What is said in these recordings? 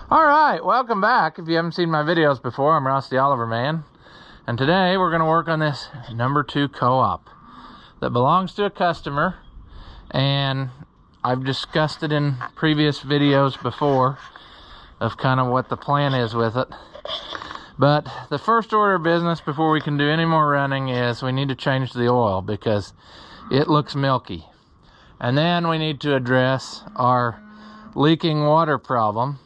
All right, welcome back. If you haven't seen my videos before, I'm Ross the Oliver Man, and today we're going to work on this number 2 co-op that belongs to a customer, and I've discussed it in previous videos before of kind of what the plan is with it. But the first order of business before we can do any more running is we need to change the oil because it looks milky. And then we need to address our leaking water problem,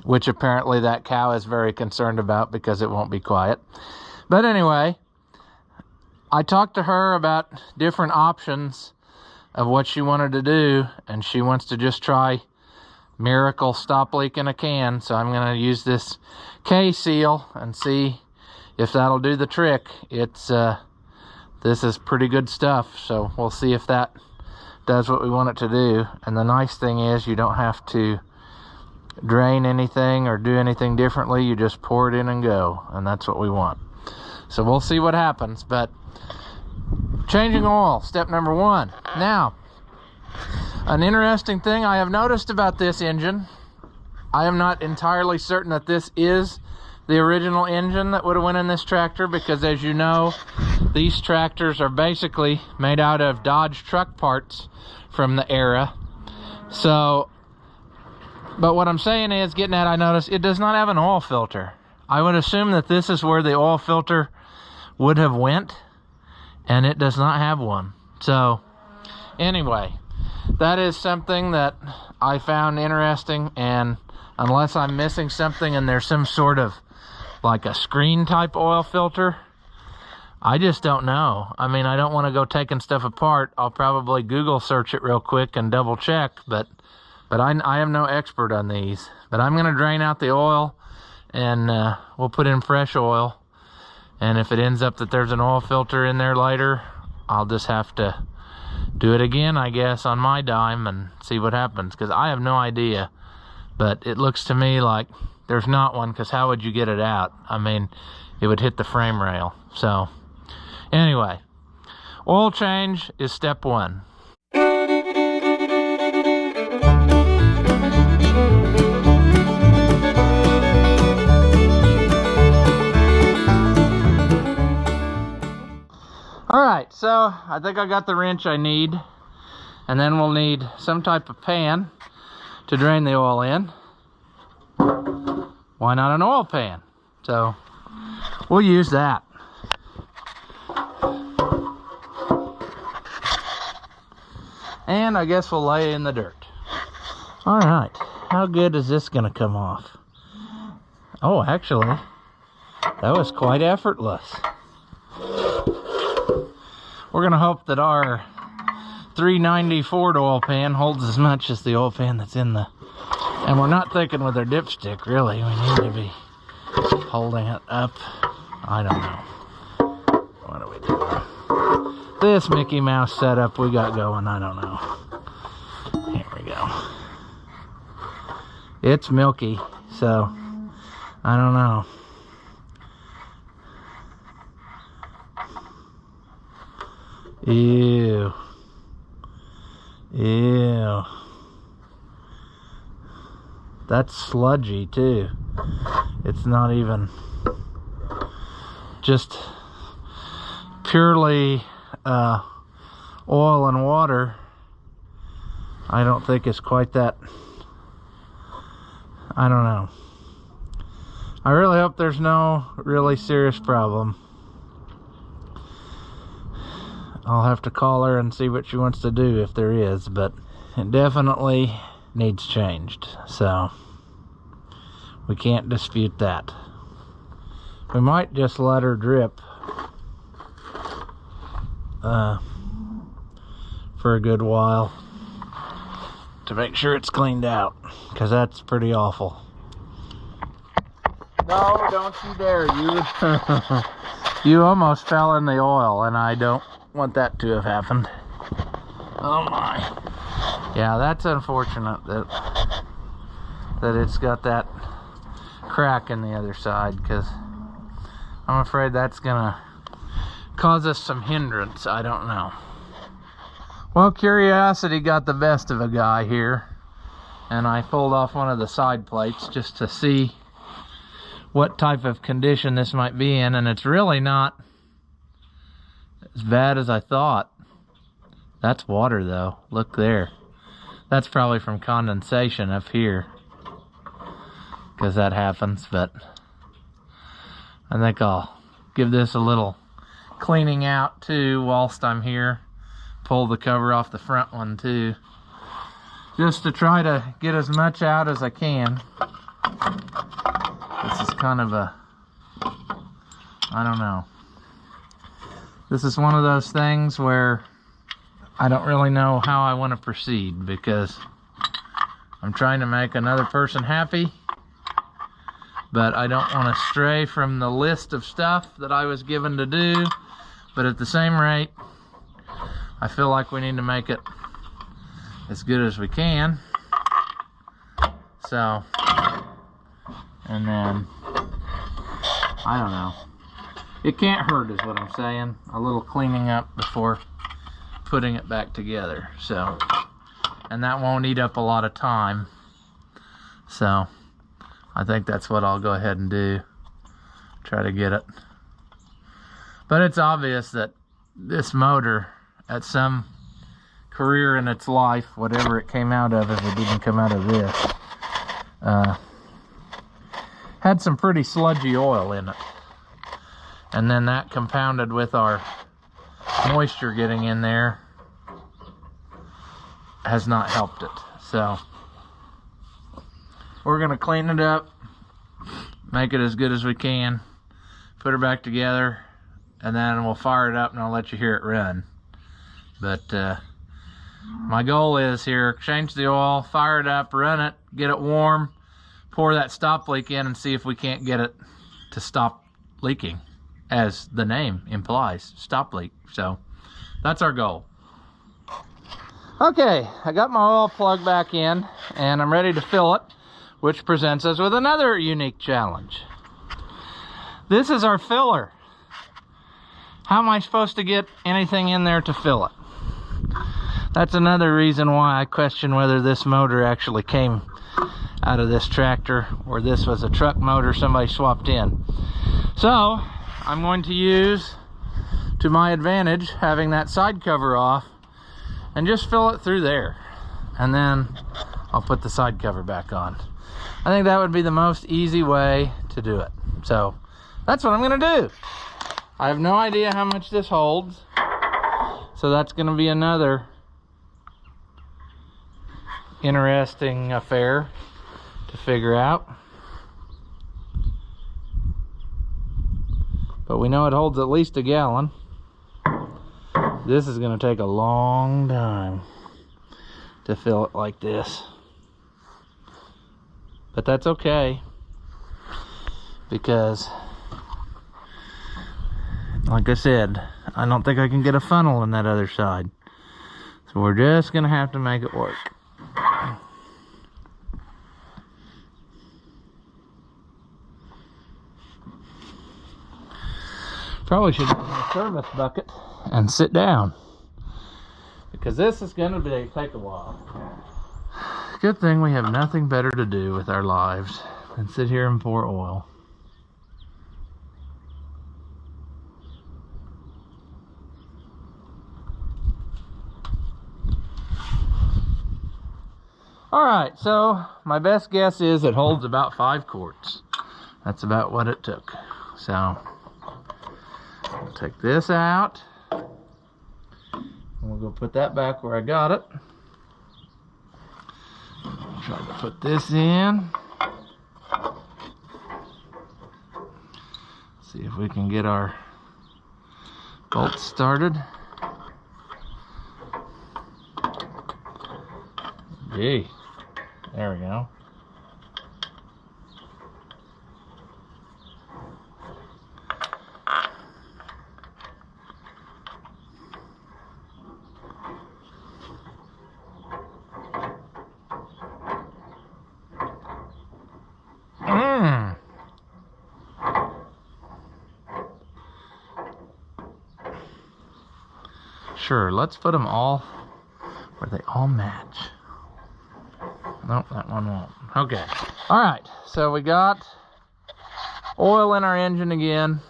which apparently that cow is very concerned about because it won't be quiet. But anyway, I talked to her about different options of what she wanted to do, and she wants to just try miracle stop leak in a can. So I'm going to use this K-seal and see if that'll do the trick. This is pretty good stuff, so we'll see if that does what we want it to do. And the nice thing is you don't have to drain anything or do anything differently. You just pour it in and go, and that's what we want. So we'll see what happens. But changing oil, step number 1. Now, an interesting thing I have noticed about this engine, I am not entirely certain that this is the original engine that would have went in this tractor, because as you know, these tractors are basically made out of Dodge truck parts from the era. So, but what I'm saying is, getting at, I noticed it does not have an oil filter. I would assume that this is where the oil filter would have went, and it does not have one. So anyway, that is something that I found interesting, and unless I'm missing something and there's some sort of like a screen type oil filter, I just don't know. I mean, I don't want to go taking stuff apart. I'll probably Google search it real quick and double check, but I am no expert on these. But I'm going to drain out the oil, and we'll put in fresh oil. And if it ends up that there's an oil filter in there later, I'll just have to do it again, I guess, on my dime and see what happens, because I have no idea. But it looks to me like there's not one, because how would you get it out? I mean, it would hit the frame rail. So anyway, oil change is step 1. Alright, so I think I got the wrench I need, and then we'll need some type of pan to drain the oil in. Why not an oil pan? So we'll use that. And I guess we'll lay it in the dirt. Alright, how good is this going to come off? Oh, actually, that was quite effortless. We're going to hope that our 390 Ford oil pan holds as much as the oil pan that's in the... And we're not thinking with our dipstick, really. We need to be holding it up. I don't know. What are we doing? This Mickey Mouse setup we got going, I don't know. Here we go. It's milky, so I don't know. Ew. Ew. That's sludgy too. It's not even just purely oil and water. I don't think it's quite that. I don't know. I really hope there's no really serious problem. I'll have to call her and see what she wants to do if there is, but it definitely needs changed, so we can't dispute that. We might just let her drip for a good while to make sure it's cleaned out, because that's pretty awful. No, don't you dare. You almost fell in the oil, and I don't want that to have happened. Oh my. Yeah, that's unfortunate that it's got that crack in the other side, because I'm afraid that's gonna cause us some hindrance. I don't know. Well, curiosity got the best of a guy here, and I pulled off one of the side plates just to see what type of condition this might be in, and it's really not as bad as I thought. That's water though, look there. That's probably from condensation up here, because that happens, but I think I'll give this a little cleaning out too whilst I'm here. Pull the cover off the front one too, just to try to get as much out as I can. This is kind of a, I don't know. This is one of those things where I don't really know how I want to proceed, because I'm trying to make another person happy, but I don't want to stray from the list of stuff that I was given to do. But at the same rate, I feel like we need to make it as good as we can. So, and then, I don't know. It can't hurt is what I'm saying. A little cleaning up before putting it back together. So, and that won't eat up a lot of time. So, I think that's what I'll go ahead and do. Try to get it. But it's obvious that this motor, at some career in its life, whatever it came out of, if it didn't come out of this, had some pretty sludgy oil in it. And then that compounded with our moisture getting in there has not helped it. So we're gonna clean it up, make it as good as we can, put her back together, and then we'll fire it up and I'll let you hear it run. But my goal is here, change the oil, fire it up, run it, get it warm, pour that stop leak in and see if we can't get it to stop leaking, as the name implies, stop leak. So that's our goal. Okay, I got my oil plug back in and I'm ready to fill it, which presents us with another unique challenge. This is our filler. How am I supposed to get anything in there to fill it? That's another reason why I question whether this motor actually came out of this tractor or this was a truck motor somebody swapped in. So I'm going to use, to my advantage, having that side cover off and just fill it through there, and then I'll put the side cover back on. I think that would be the most easy way to do it. So that's what I'm gonna do. I have no idea how much this holds, so that's gonna be another interesting affair to figure out. But we know it holds at least a gallon. This is gonna take a long time to fill it like this. But that's okay, because like I said, I don't think I can get a funnel in that other side. So we're just gonna have to make it work. Probably should open a service bucket and sit down, because this is gonna take a while. Good thing we have nothing better to do with our lives than sit here and pour oil. Alright, so my best guess is it holds about 5 quarts. That's about what it took. So I'll take this out. We'll go put that back where I got it. Try to put this in. See if we can get our bolts started. Gee, there we go. Sure, let's put them all where they all match. Nope, that one won't. Okay. All right, so we got oil in our engine again.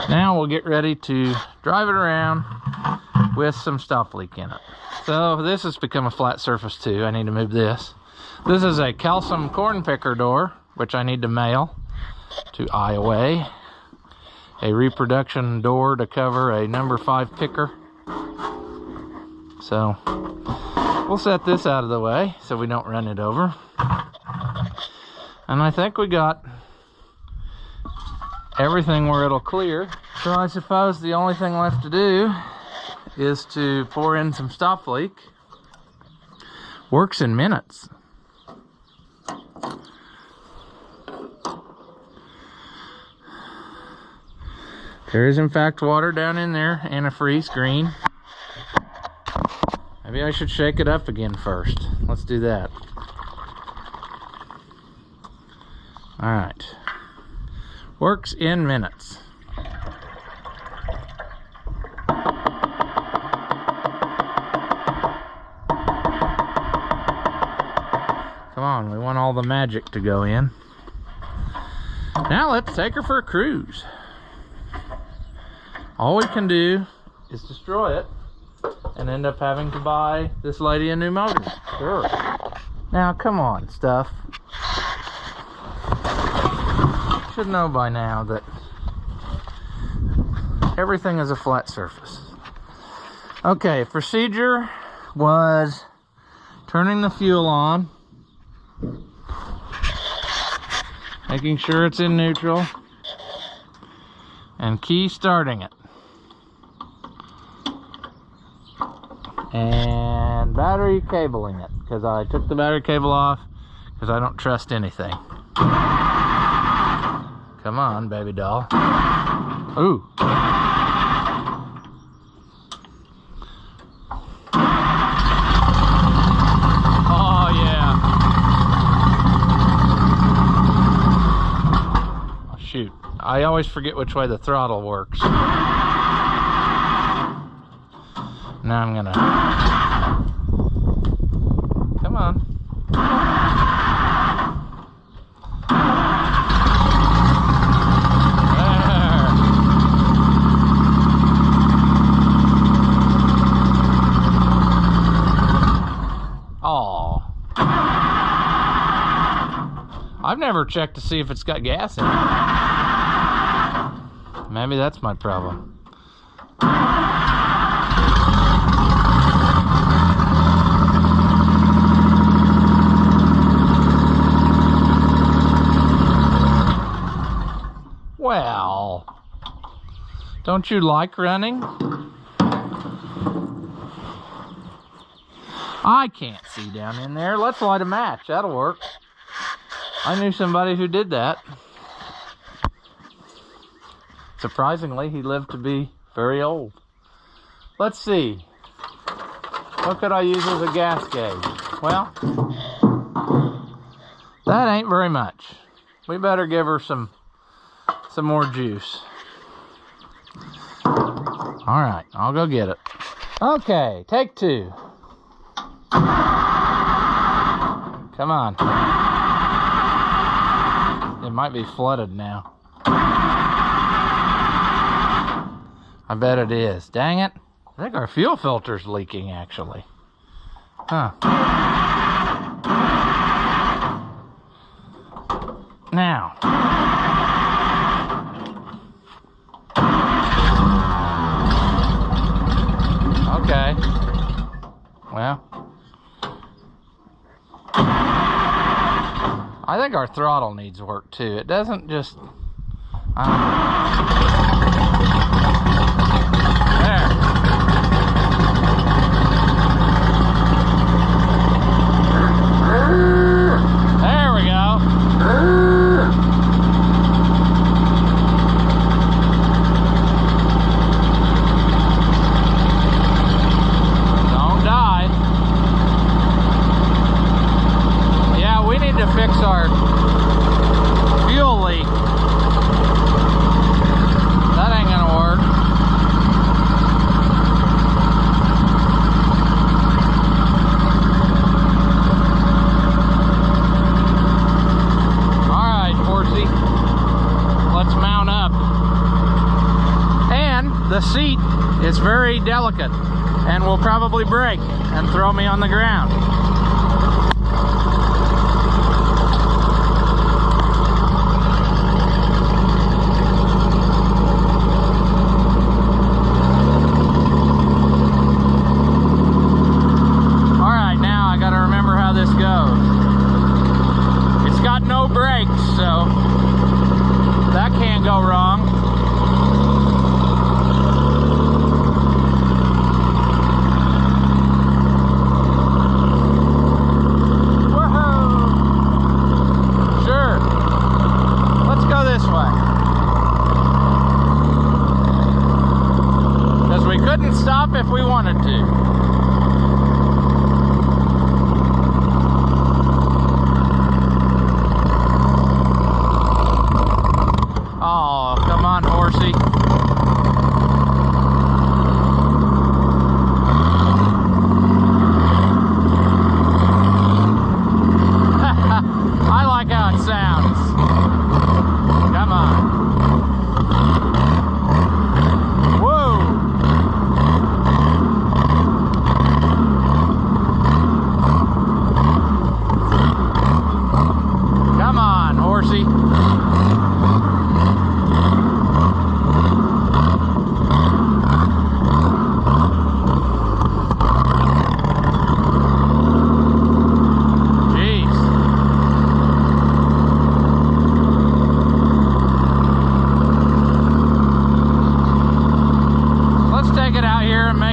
Now we'll get ready to drive it around with some stop leak in it. So this has become a flat surface too. I need to move this. This is a calcium corn picker door, which I need to mail to Iowa. A reproduction door to cover a number 5 picker. So we'll set this out of the way so we don't run it over. And I think we got everything where it'll clear. So I suppose the only thing left to do is to pour in some stop leak. Works in minutes. There is in fact water down in there, antifreeze green. Maybe I should shake it up again first. Let's do that. All right. Works in minutes. Come on, we want all the magic to go in. Now let's take her for a cruise. All we can do is destroy it and end up having to buy this lady a new motor. Sure. Now, come on, stuff. You should know by now that everything is a flat surface. Okay, procedure was turning the fuel on, making sure it's in neutral, and key starting it. And battery cabling it, because I took the battery cable off because I don't trust anything. Come on, baby doll. Ooh. Oh yeah. Oh, shoot. I always forget which way the throttle works. Now I'm gonna... Come on. There. Oh. I've never checked to see if it's got gas in it. Maybe that's my problem. Well, don't you like running? I can't see down in there. Let's light a match. That'll work. I knew somebody who did that. Surprisingly, he lived to be very old. Let's see. What could I use as a gas gauge? Well, that ain't very much. We better give her some more juice. All right, I'll go get it. Okay, take 2. Come on. It might be flooded now. I bet it is. Dang it. I think our fuel filter's leaking, actually. Huh. Now. Okay. Well. I think our throttle needs work too. It doesn't just... There. There we go. Don't die. Yeah, we need to fix our fuel leak. That ain't gonna work. the seat is very delicate and will probably break and throw me on the ground. Alright, now I gotta remember how this goes. It's got no brakes, so that can't go wrong. Stop if we wanted to. Oh, come on, horsey. I like how it sounds. Come on.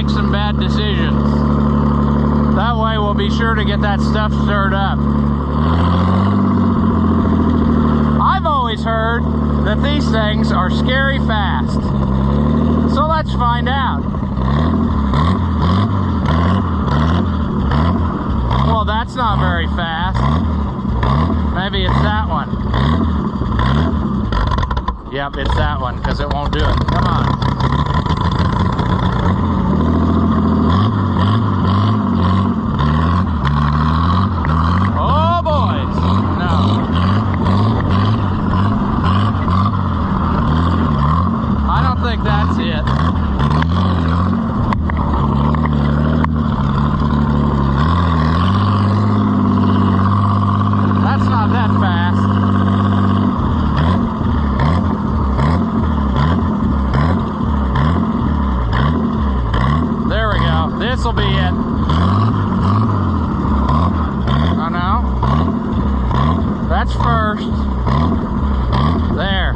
Some bad decisions. That way we'll be sure to get that stuff stirred up. I've always heard that these things are scary fast. So let's find out. Well, that's not very fast. Maybe it's that one. Yep, it's that one, because it won't do it. Come on. That's it. That's not that fast. There we go. This'll be it. Oh no. That's first. There.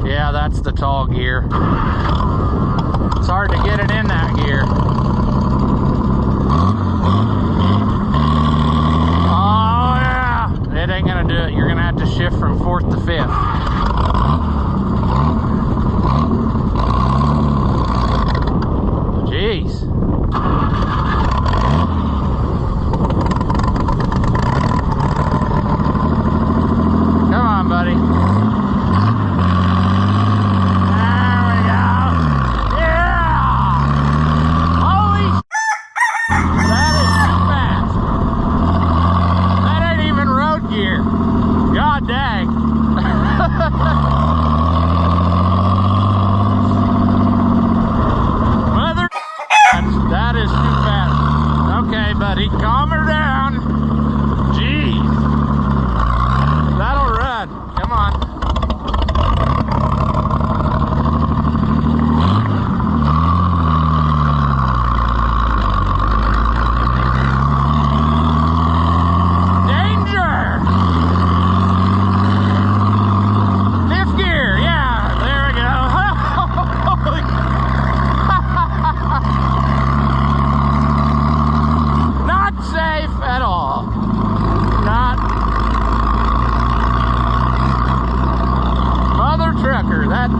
Yeah, that's the tall gear. It's hard to get it in that gear. Oh yeah! It ain't gonna do it. You're gonna have to shift from 4th to 5th. Jeez. Come on, buddy. God dang. Mother, that is too fast. Okay, buddy, calm her down. Jeez. That'll run. Come on.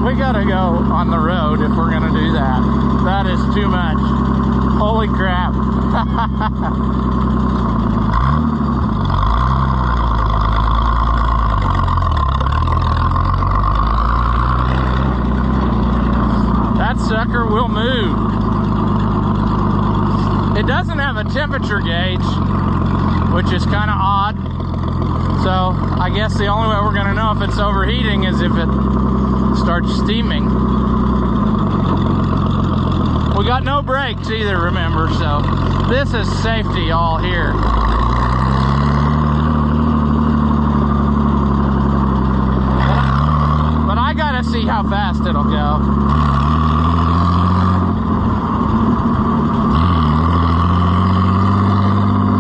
We gotta go on the road if we're gonna do that. That is too much. Holy crap. That sucker will move. It doesn't have a temperature gauge, which is kind of odd. So I guess the only way we're gonna know if it's overheating is if it starts steaming. We got no brakes either, remember, so this is safety all here. But I gotta see how fast it'll go.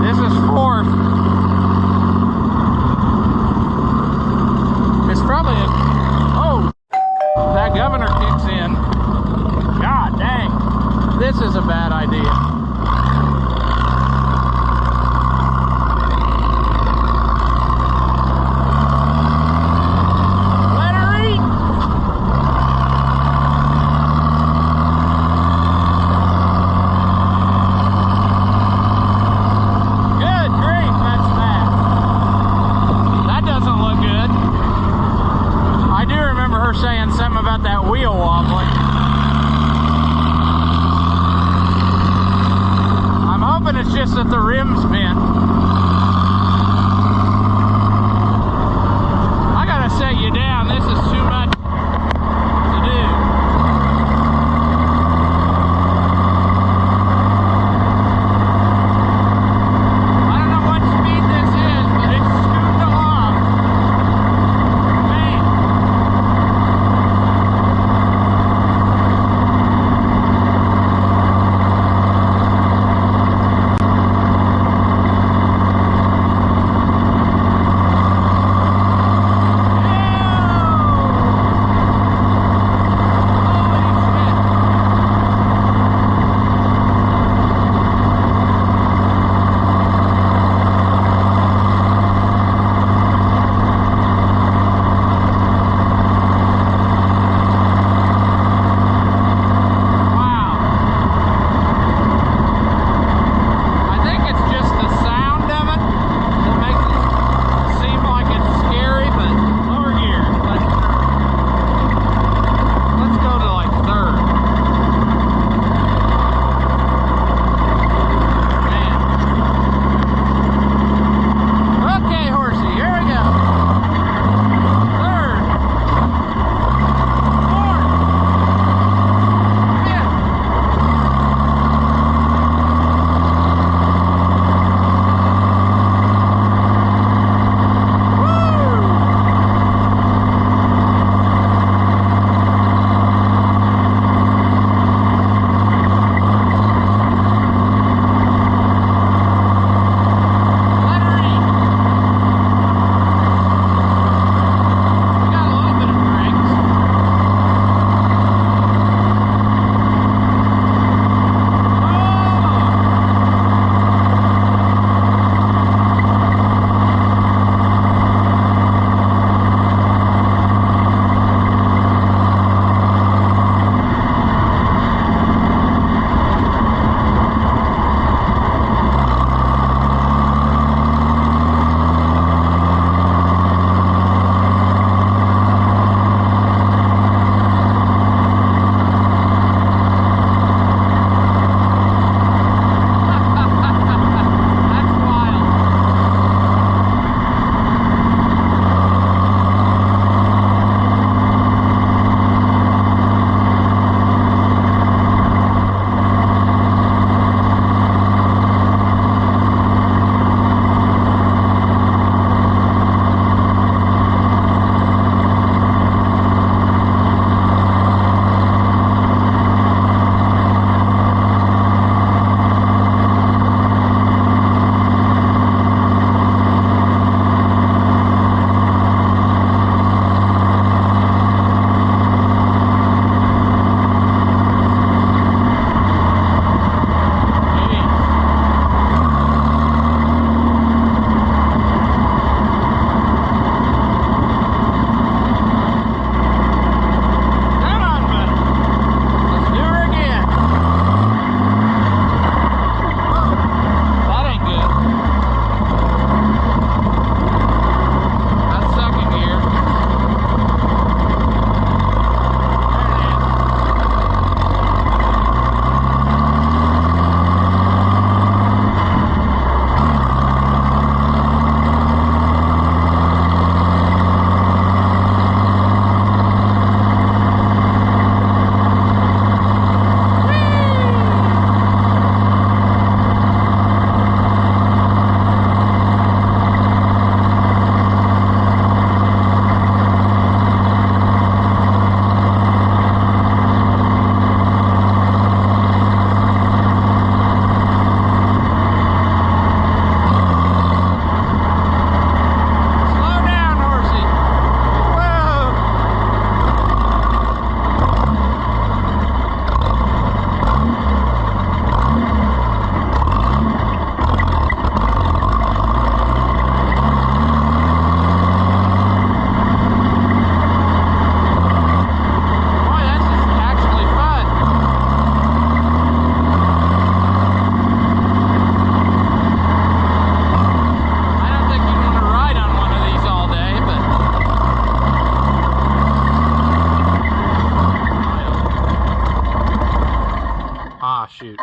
This is fourth. It's probably a, oh, that governor kicks in. God dang, this is a bad idea. Let her eat.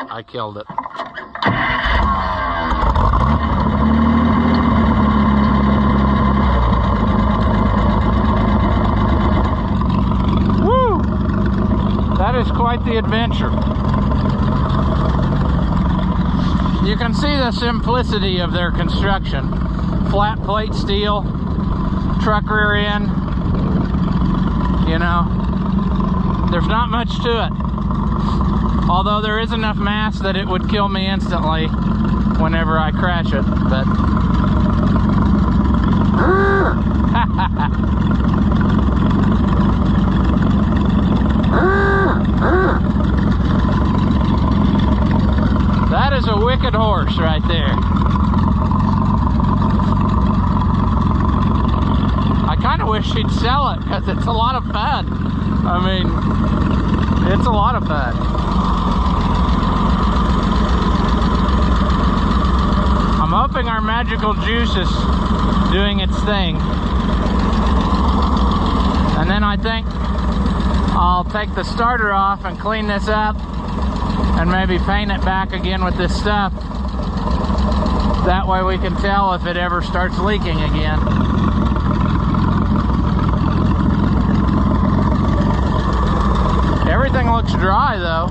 I killed it. Woo! That is quite the adventure. You can see the simplicity of their construction. Flat plate steel, truck rear end, you know, there's not much to it. Although there is enough mass that it would kill me instantly whenever I crash it, but that is a wicked horse right there. I kind of wish he'd sell it because it's a lot of fun. I mean, it's a lot of fun. I'm hoping our magical juice is doing its thing. And then I think I'll take the starter off and clean this up and maybe paint it back again with this stuff. That way we can tell if it ever starts leaking again. Everything looks dry though.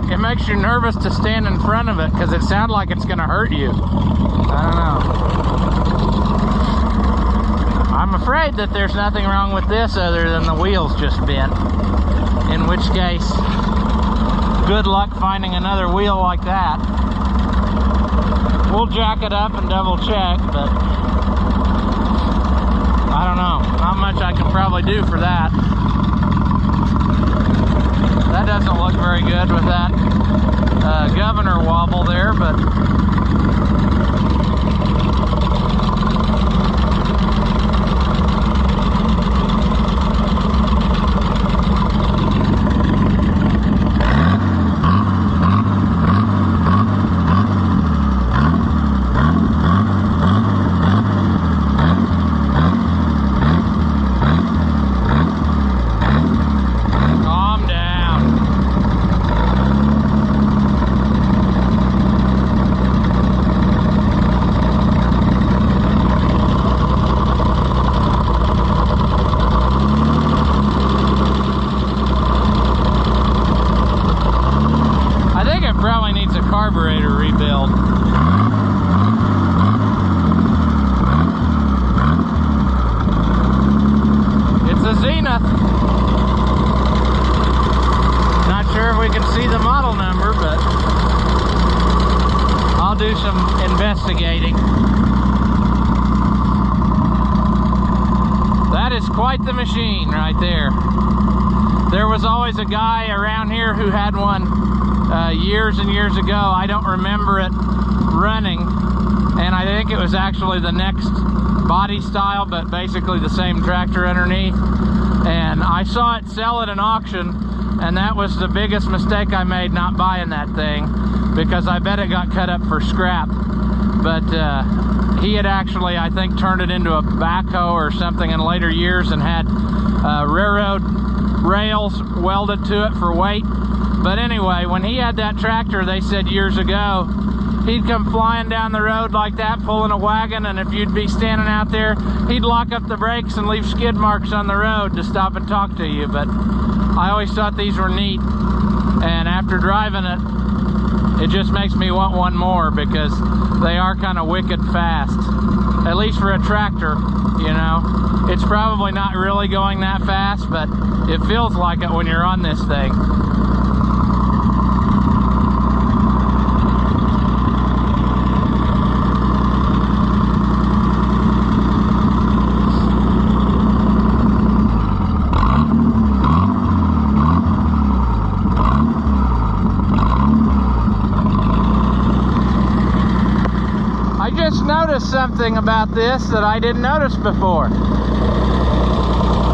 It makes you nervous to stand in front of it because it sounds like it's going to hurt you. I don't know. I'm afraid that there's nothing wrong with this other than the wheels just bent. In which case, good luck finding another wheel like that. We'll jack it up and double check, but I don't know. Not much I can probably do for that. That doesn't look very good with that governor wobble there, but carburetor rebuild. It's a Zenith. Not sure if we can see the model number, but I'll do some investigating. That is quite the machine right there. There was always a guy around here who had one years and years ago. I don't remember it running, and I think it was actually the next body style, but basically the same tractor underneath. And I saw it sell at an auction, and that was the biggest mistake I made, not buying that thing, because I bet it got cut up for scrap. But he had actually, I think, turned it into a backhoe or something in later years and had railroad rails welded to it for weight. But anyway, when he had that tractor, they said years ago, he'd come flying down the road like that, pulling a wagon, and if you'd be standing out there, he'd lock up the brakes and leave skid marks on the road to stop and talk to you. But I always thought these were neat, and after driving it, it just makes me want one more because they are kind of wicked fast. At least for a tractor, you know. It's probably not really going that fast, but it feels like it when you're on this thing. I just something about this that I didn't notice before.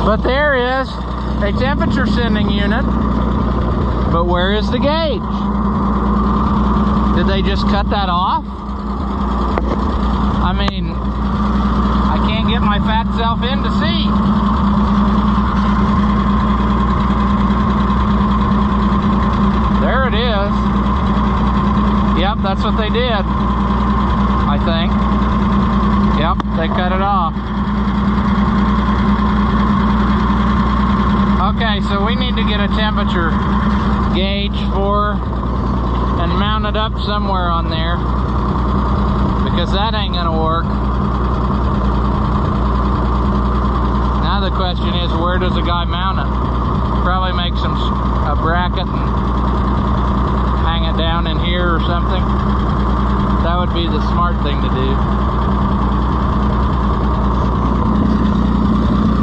But there is a temperature sending unit. But where is the gauge? Did they just cut that off? I mean, I can't get my fat self in to see. There it is. Yep, that's what they did, I think. Yep, they cut it off. Okay, so we need to get a temperature gauge for and mount it up somewhere on there, because that ain't gonna work. Now the question is, where does a guy mount it? Probably make a bracket and hang it down in here or something. That would be the smart thing to do.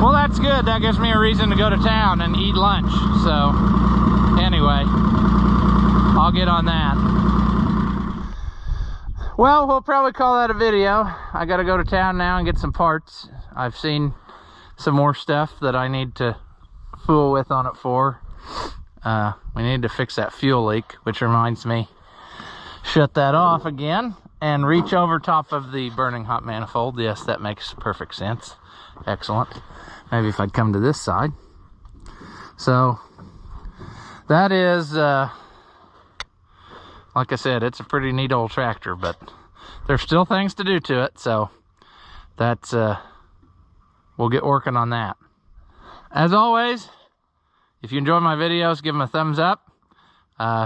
Well, that's good. That gives me a reason to go to town and eat lunch. So anyway, I'll get on that. Well, we'll probably call that a video. I gotta go to town now and get some parts. I've seen some more stuff that I need to fool with on it for. We need to fix that fuel leak, which reminds me, shut that off again and reach over top of the burning hot manifold. Yes, that makes perfect sense. Excellent. Maybe if I'd come to this side. So that is, like I said, it's a pretty neat old tractor, but there's still things to do to it. So that's, we'll get working on that. As always, if you enjoy my videos, give them a thumbs up.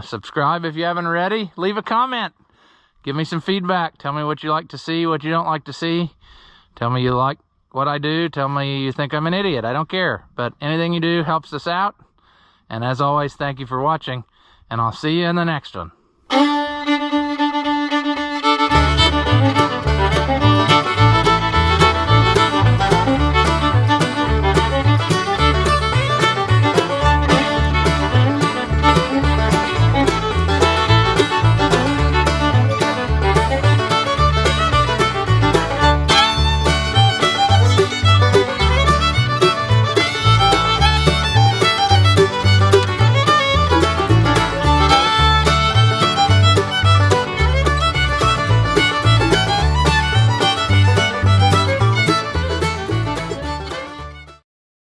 Subscribe if you haven't already. Leave a comment. Give me some feedback. Tell me what you like to see, what you don't like to see. Tell me you like what I do. Tell me you think I'm an idiot. I don't care. But anything you do helps us out. And as always, thank you for watching. And I'll see you in the next one.